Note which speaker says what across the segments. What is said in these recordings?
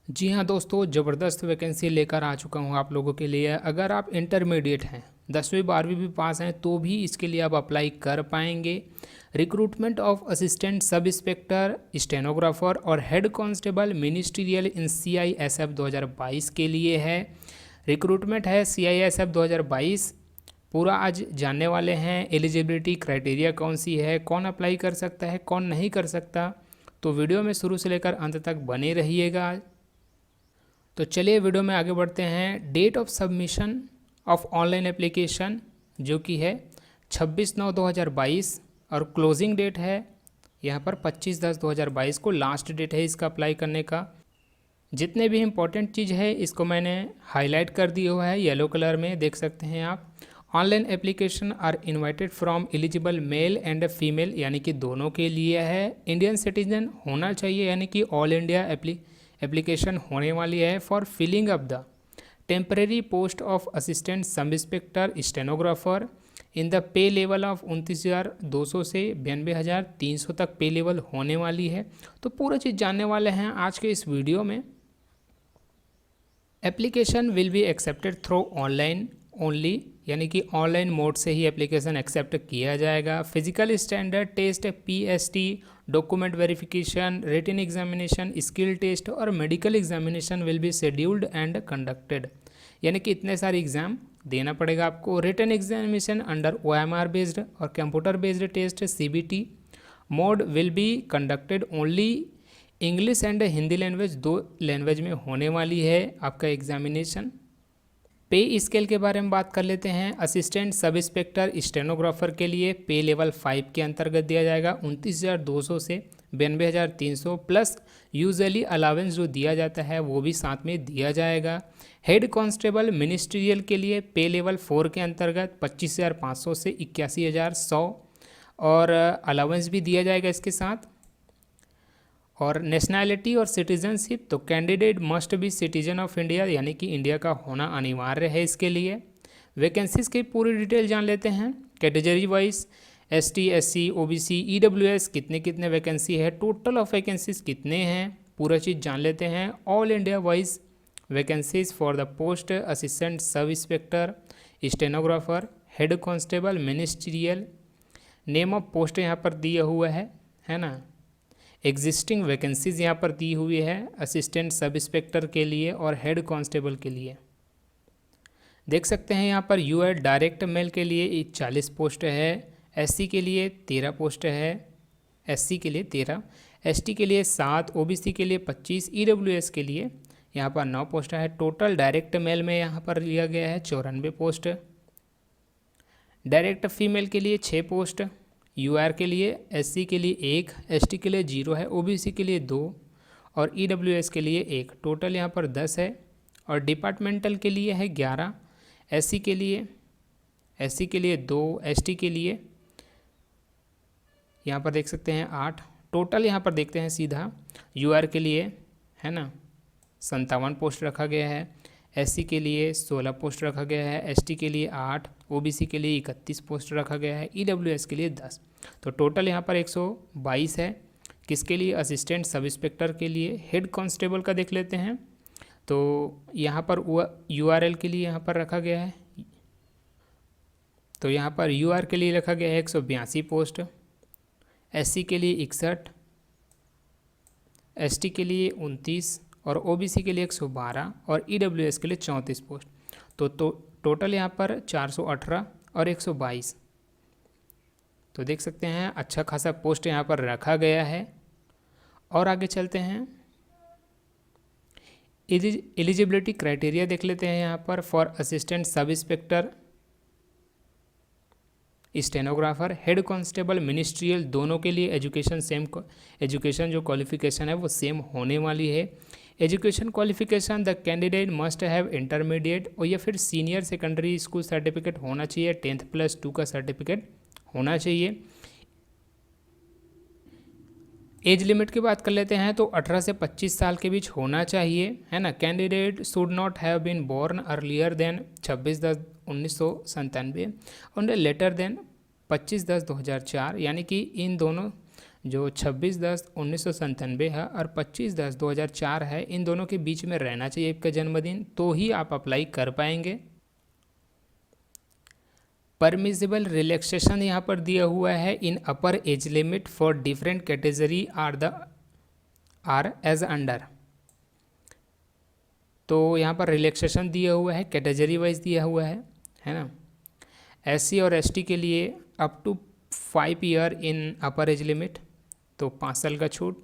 Speaker 1: जी हाँ दोस्तों, ज़बरदस्त वैकेंसी लेकर आ चुका हूँ आप लोगों के लिए। अगर आप इंटरमीडिएट हैं, 10वीं 12वीं भी पास हैं, तो भी इसके लिए आप अप्लाई कर पाएंगे। Recruitment of assistant sub inspector, stenographer और हेड कांस्टेबल मिनिस्ट्रियल इन CISF 2022 के लिए है। रिक्रूटमेंट है CISF 2022। पूरा आज जानने वाले हैं। एलिजिबिलिटी क्राइटेरिया कौन सी है, कौन अप्लाई कर सकता है, कौन नहीं कर सकता। तो वीडियो में शुरू से लेकर अंत तक बने रहिएगा। तो चलिए वीडियो में आगे बढ़ते हैं। Date of submission of online application जो कि है 26/9/2022 और क्लोजिंग डेट है यहाँ पर 25/10/2022 को लास्ट डेट है इसका अप्लाई करने का। जितने भी इम्पोर्टेंट चीज़ है इसको मैंने हाईलाइट कर दिया हुआ है येलो कलर में, देख सकते हैं आप। Online application are invited from eligible male and female, यानी कि दोनों के लिए है। इंडियन सिटीजन होना चाहिए, यानी कि ऑल इंडिया एप्लीकेशन होने वाली है for filling up the temporary post of assistant sub inspector stenographer in the pay level of 29,200 से 92,300 तक पे लेवल होने वाली है। तो पूरा चीज़ जानने वाले हैं आज के इस वीडियो में। Application will be accepted through online only, यानी कि ऑनलाइन मोड से ही एप्लीकेशन एक्सेप्ट किया जाएगा। Physical standard test, PST, document verification, written examination, skill test और medical examination will be scheduled and conducted, यानी कि इतने सारे एग्जाम देना पड़ेगा आपको। Written examination under OMR based और computer based test CBT mode will be conducted only. English and Hindi language, 2 language में होने वाली है आपका एग्जामिनेशन। पे स्केल के बारे में बात कर लेते हैं। असिस्टेंट सब इंस्पेक्टर स्टेनोग्राफर के लिए पे लेवल 5 के अंतर्गत दिया जाएगा 29,200 से 92,300 प्लस यूजुअली अलावेंस जो दिया जाता है वो भी साथ में दिया जाएगा। हेड कांस्टेबल मिनिस्ट्रियल के लिए पे लेवल 4 के अंतर्गत 25,500 से 81,100 और अलावेंस भी दिया जाएगा इसके साथ। और नेशनैलिटी और सिटीजनशिप, तो candidate must be citizen of India, यानी कि इंडिया का होना अनिवार्य है इसके लिए। वैकेंसीज की पूरी डिटेल जान लेते हैं। Category wise ST SC OBC EWS कितने कितने वैकेंसी है, टोटल ऑफ वैकेंसीज कितने हैं, पूरा चीज़ जान लेते हैं। All India wise vacancies for the post assistant sub inspector stenographer head constable ministerial. Name of post यहाँ पर दिया हुआ है ना। एग्जिस्टिंग वैकेंसीज यहाँ पर दी हुई है असिस्टेंट सब इंस्पेक्टर के लिए और हेड कांस्टेबल के लिए। देख सकते हैं यहाँ पर UR डायरेक्ट मेल के लिए 40 पोस्ट है, SC के लिए 13 पोस्ट है, SC के लिए 13, ST के लिए 7, OBC के लिए 25, EWS के लिए यहाँ पर 9 पोस्ट है। टोटल डायरेक्ट मेल में यहाँ पर लिया गया है 94 पोस्ट। डायरेक्ट फीमेल के लिए 6 पोस्ट, UR के लिए, SC के लिए 1, ST के लिए 0 है, OBC के लिए 2 और EWS के लिए 1। टोटल यहाँ पर 10 है। और डिपार्टमेंटल के लिए है 11, SC के लिए 2, ST के लिए यहाँ पर देख सकते हैं 8। टोटल यहाँ पर देखते हैं सीधा UR के लिए है ना 57 पोस्ट रखा गया है, SC के लिए 16 पोस्ट रखा गया है, ST के लिए 8, OBC के लिए 31 पोस्ट रखा गया है, EWS के लिए 10। तो टोटल यहाँ पर 122 है। किसके लिए? असिस्टेंट सब इंस्पेक्टर के लिए। हेड कांस्टेबल का देख लेते हैं। तो यहाँ पर URL के लिए यहाँ पर रखा गया है, तो यहाँ पर UR के लिए रखा गया है 182 पोस्ट, SC के लिए 61, ST के लिए 29 और OBC के लिए 112 और EWS के लिए 34 पोस्ट। तो टोटल यहाँ पर 418 और 122। तो देख सकते हैं अच्छा खासा पोस्ट यहाँ पर रखा गया है। और आगे चलते हैं, एलिजिबिलिटी क्राइटेरिया देख लेते हैं यहाँ पर। For assistant sub inspector stenographer head constable ministerial, दोनों के लिए एजुकेशन सेम, एजुकेशन जो क्वालिफिकेशन है वो सेम होने वाली है। Education qualification, the candidate must have intermediate और या फिर सीनियर सेकेंडरी स्कूल सर्टिफिकेट होना चाहिए, 10th+2 का सर्टिफिकेट होना चाहिए। एज लिमिट की बात कर लेते हैं तो 18 से 25 साल के बीच होना चाहिए, है ना। Candidate should not have been born earlier than 26/10/1997 और लेटर देन 25/10/2004, यानी कि इन दोनों जो 26/10/1997 है और 25/10/2004 है, इन दोनों के बीच में रहना चाहिए आपका जन्मदिन, तो ही आप अप्लाई कर पाएंगे। परमिसिबल रिलैक्सेशन यहाँ पर दिया हुआ है in upper age limit for different category are as under. तो यहाँ पर रिलैक्सेशन दिया हुआ है, कैटेगरी वाइज दिया हुआ है ना। एससी और एसटी के लिए up to 5 year in upper age limit, तो 5 साल का छूट।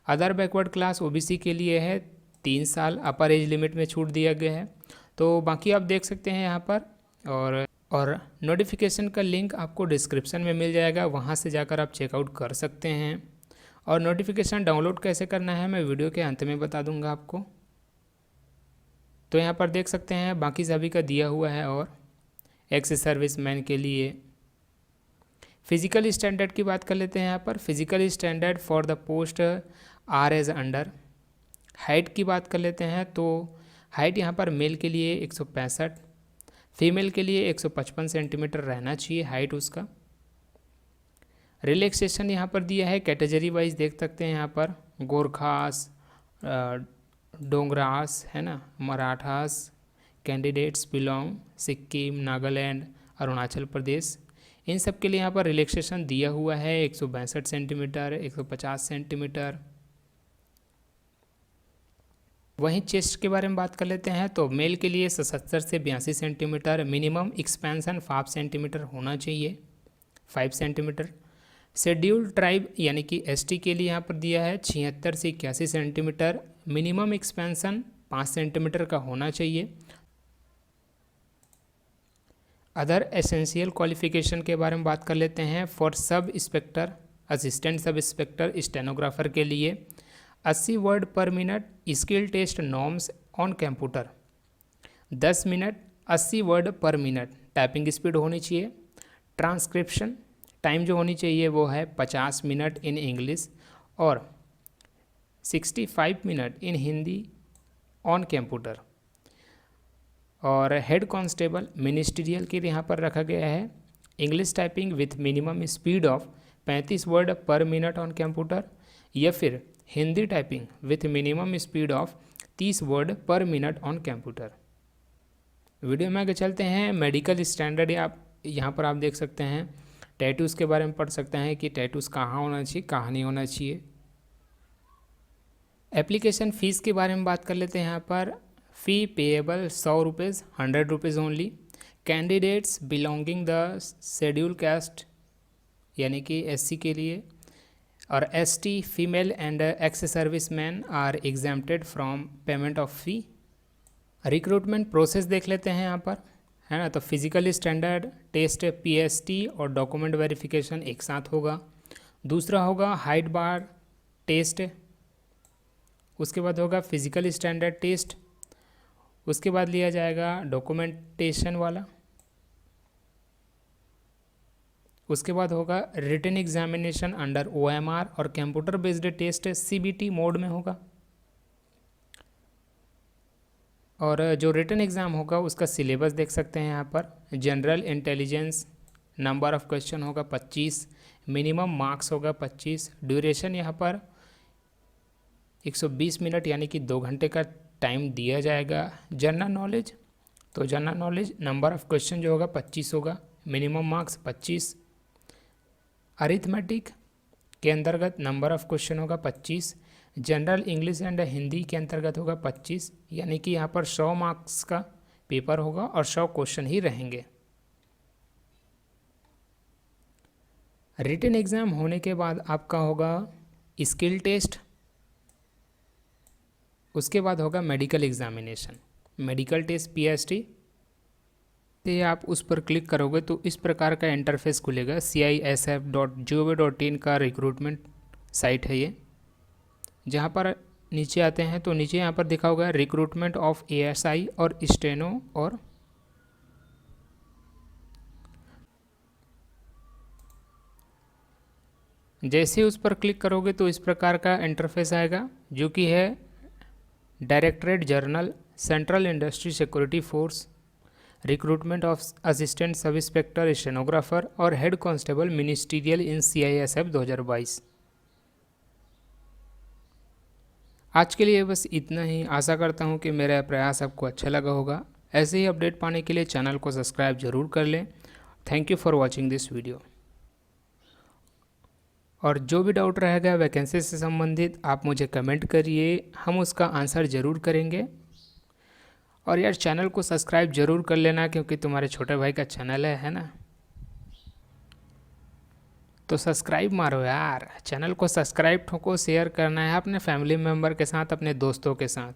Speaker 1: अदर बैकवर्ड क्लास ओबीसी के लिए है 3 साल अपर एज लिमिट में छूट दिया गया है। तो बाकी आप देख सकते हैं यहाँ पर, और नोटिफिकेशन का लिंक आपको डिस्क्रिप्शन में मिल जाएगा, वहाँ से जाकर आप चेकआउट कर सकते हैं। और नोटिफिकेशन डाउनलोड कैसे करना है मैं वीडियो के अंत में बता दूंगा आपको। तो यहाँ पर देख सकते हैं बाकी सभी का दिया हुआ है। और एक्स सर्विसमैन के लिए फिजिकल स्टैंडर्ड की बात कर लेते हैं। यहाँ पर physical standard for the post are as under. Height की बात कर लेते हैं, तो हाइट यहाँ पर मेल के लिए 165, फीमेल के लिए 155 सेंटीमीटर रहना चाहिए हाइट उसका। रिलैक्सेशन यहाँ पर दिया है कैटेगरी वाइज, देख सकते हैं यहाँ पर गोरखास, डोंगरास है ना, मराठास कैंडिडेट्स बिलोंग सिक्किम, नागालैंड, अरुणाचल प्रदेश, इन सब के लिए यहाँ पर रिलैक्सेशन दिया हुआ है 162 सेंटीमीटर, 150 सेंटीमीटर। वहीं चेस्ट के बारे में बात कर लेते हैं, तो मेल के लिए 77 से 82 सेंटीमीटर, मिनिमम एक्सपेंशन 5 सेंटीमीटर होना चाहिए, 5 सेंटीमीटर। शेड्यूल्ड ट्राइब यानी कि एसटी के लिए यहाँ पर दिया है 76 से 81 सेंटीमीटर, मिनिमम एक्सपेंशन 5 सेंटीमीटर का होना चाहिए। अदर एसेंशियल क्वालिफिकेशन के बारे में बात कर लेते हैं। For sub inspector, assistant sub inspector, stenographer के लिए 80 word per minute, skill test norms on computer 10 minute, 80 word per minute typing speed होनी चाहिए। ट्रांसक्रिप्शन टाइम जो होनी चाहिए वो है 50 मिनट इन इंग्लिश और 65 minute in Hindi on computer. और हेड कांस्टेबल मिनिस्ट्रियल के लिए यहाँ पर रखा गया है English typing with minimum speed of 35 word per minute on computer, या फिर Hindi typing with minimum speed of 30 word per minute on computer. Video में आगे चलते हैं। मेडिकल स्टैंडर्ड यहाँ पर आप देख सकते हैं। टैटूज़ के बारे में पढ़ सकते हैं कि टैटूज़ कहाँ होना चाहिए, कहाँ नहीं होना चाहिए। एप्लीकेशन फ़ीस के बारे में बात कर लेते हैं। यहाँ पर fee payable 100 rupees, 100 rupees only. Candidates belonging the schedule caste यानी कि एससी के लिए, और ST female and ex serviceman are exempted from payment of fee. Recruitment process देख लेते हैं यहाँ पर, है ना। तो फिजिकल स्टैंडर्ड टेस्ट पीएसटी और डॉक्यूमेंट वेरिफिकेशन एक साथ होगा। दूसरा होगा हाइट बार टेस्ट, उसके बाद होगा फिजिकल स्टैंडर्ड टेस्ट, उसके बाद लिया जाएगा डॉक्यूमेंटेशन वाला, उसके बाद होगा रिटन एग्जामिनेशन अंडर ओएमआर और computer based test CBT mode में होगा। और जो रिटन एग्ज़ाम होगा उसका सिलेबस देख सकते हैं यहाँ पर। General intelligence number of question होगा 25, मिनिमम मार्क्स होगा 25, ड्यूरेशन यहाँ पर 120 मिनट यानी कि 2 घंटे का टाइम दिया जाएगा। जनरल नॉलेज, तो general knowledge number of question जो होगा 25 होगा, मिनिमम मार्क्स 25। अरिथमेटिक के अंतर्गत नंबर ऑफ़ क्वेश्चन होगा 25। जनरल इंग्लिश एंड हिंदी के अंतर्गत होगा 25, यानी कि यहाँ पर 100 मार्क्स का पेपर होगा और 100 क्वेश्चन ही रहेंगे। रिटन एग्ज़ाम होने के बाद आपका होगा स्किल टेस्ट, उसके बाद होगा medical examination, medical test PST. ये आप उस पर क्लिक करोगे तो इस प्रकार का इंटरफेस खुलेगा। CISF.gov.in का रिक्रूटमेंट साइट है ये। जहाँ पर नीचे आते हैं तो नीचे यहाँ पर दिखा होगा रिक्रूटमेंट ऑफ ASI और स्टेनो, और जैसे उस पर क्लिक करोगे तो इस प्रकार का इंटरफेस आएगा, जो कि है directorate general central industry security force, recruitment of assistant sub inspector stenographer और हेड कांस्टेबल मिनिस्ट्रियल इन CISF 2022। आज के लिए बस इतना ही। आशा करता हूँ कि मेरा प्रयास आपको अच्छा लगा होगा। ऐसे ही अपडेट पाने के लिए चैनल को सब्सक्राइब जरूर कर लें। Thank you for watching this video. और जो भी डाउट रहेगा वैकेंसी से संबंधित आप मुझे कमेंट करिए, हम उसका आंसर ज़रूर करेंगे। और यार चैनल को सब्सक्राइब जरूर कर लेना, क्योंकि तुम्हारे छोटे भाई का चैनल है ना। तो सब्सक्राइब मारो यार, चैनल को सब्सक्राइब ठोको, शेयर करना है अपने फैमिली मेम्बर के साथ, अपने दोस्तों के साथ।